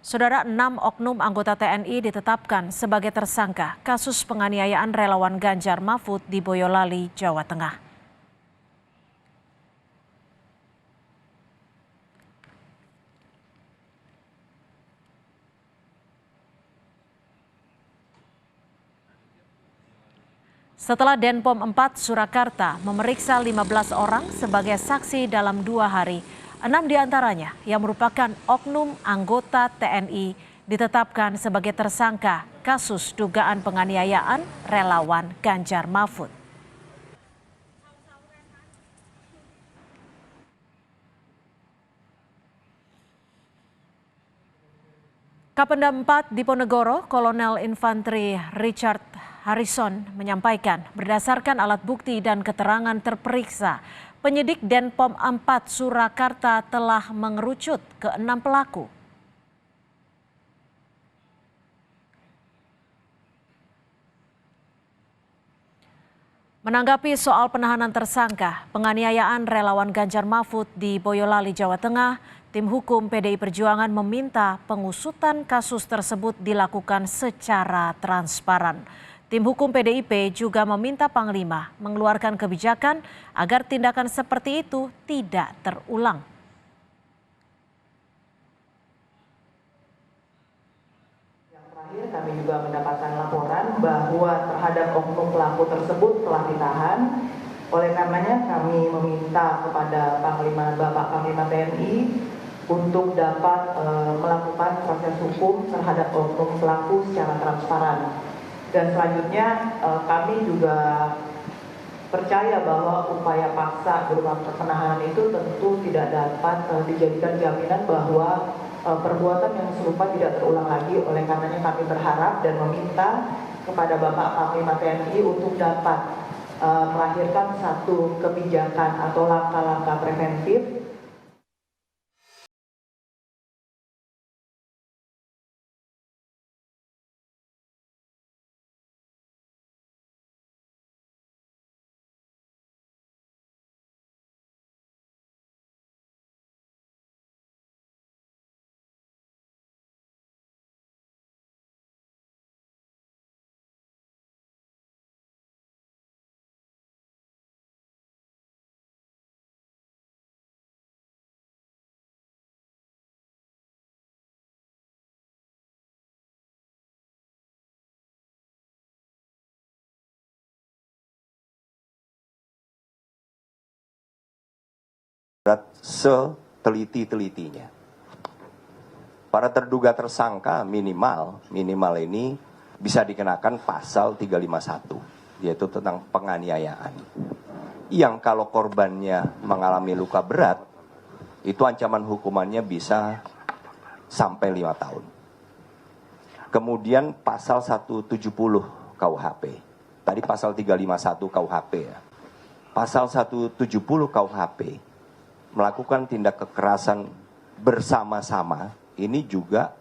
Saudara, 6 oknum anggota TNI ditetapkan sebagai tersangka kasus penganiayaan relawan Ganjar Mahfud di Boyolali, Jawa Tengah. Setelah Denpom 4 Surakarta memeriksa 15 orang sebagai saksi dalam 2 hari, 6 diantaranya yang merupakan oknum anggota TNI ditetapkan sebagai tersangka kasus dugaan penganiayaan relawan Ganjar Mahfud. Kapendam 4 Diponegoro, Kolonel Infanteri Richard Harrison menyampaikan berdasarkan alat bukti dan keterangan terperiksa, penyidik Denpom 4 Surakarta telah mengerucut ke 6 pelaku. Menanggapi soal penahanan tersangka penganiayaan relawan Ganjar Mahfud di Boyolali, Jawa Tengah, tim hukum PDI Perjuangan meminta pengusutan kasus tersebut dilakukan secara transparan. Tim hukum PDIP juga meminta Panglima mengeluarkan kebijakan agar tindakan seperti itu tidak terulang. Yang terakhir, kami juga mendapatkan laporan bahwa terhadap oknum pelaku tersebut telah ditahan. Oleh karenanya kami meminta kepada Bapak Panglima TNI untuk dapat melakukan proses hukum terhadap oknum pelaku secara transparan. Dan selanjutnya kami juga percaya bahwa upaya paksa berupa penahanan itu tentu tidak dapat dijadikan jaminan bahwa perbuatan yang serupa tidak terulang lagi. Oleh karenanya kami berharap dan meminta kepada Bapak Panglima TNI untuk dapat melahirkan satu kebijakan atau langkah-langkah preventif seteliti-telitinya. Para terduga tersangka minimal ini bisa dikenakan pasal 351, yaitu tentang penganiayaan. Yang kalau korbannya mengalami luka berat, itu ancaman hukumannya bisa sampai 5 tahun. Kemudian pasal 170 KUHP. Tadi pasal 351 KUHP ya. Pasal 170 KUHP melakukan tindak kekerasan bersama-sama, ini juga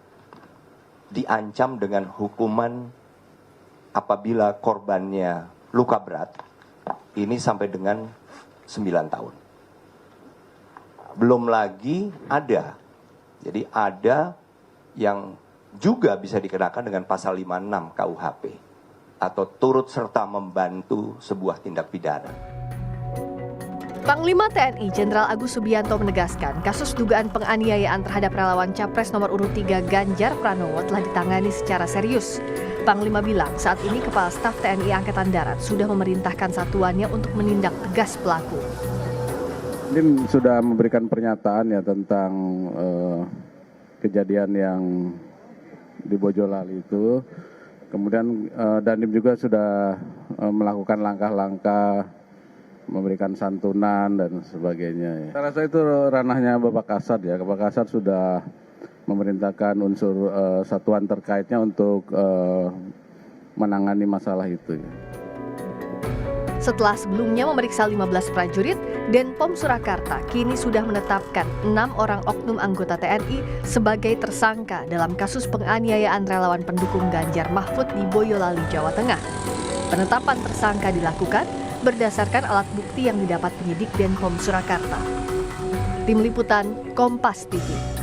diancam dengan hukuman apabila korbannya luka berat, ini sampai dengan 9 tahun. Belum lagi ada yang juga bisa dikenakan dengan pasal 56 KUHP, atau turut serta membantu sebuah tindak pidana. Panglima TNI Jenderal Agus Subianto menegaskan kasus dugaan penganiayaan terhadap relawan Capres nomor urut 3 Ganjar Pranowo telah ditangani secara serius. Panglima bilang saat ini Kepala Staf TNI Angkatan Darat sudah memerintahkan satuannya untuk menindak tegas pelaku. Tim sudah memberikan pernyataan ya tentang kejadian yang di Boyolali itu. Kemudian Dandim juga sudah melakukan langkah-langkah memberikan santunan dan sebagainya. Saya rasa itu ranahnya Bapak Kasat ya. Bapak Kasat sudah memerintahkan unsur satuan terkaitnya untuk menangani masalah itu. Ya. Setelah sebelumnya memeriksa 15 prajurit, Denpom Surakarta kini sudah menetapkan 6 orang oknum anggota TNI sebagai tersangka dalam kasus penganiayaan relawan pendukung Ganjar Mahfud di Boyolali, Jawa Tengah. Penetapan tersangka dilakukan berdasarkan alat bukti yang didapat penyidik Denpom Surakarta. Tim Liputan Kompas TV.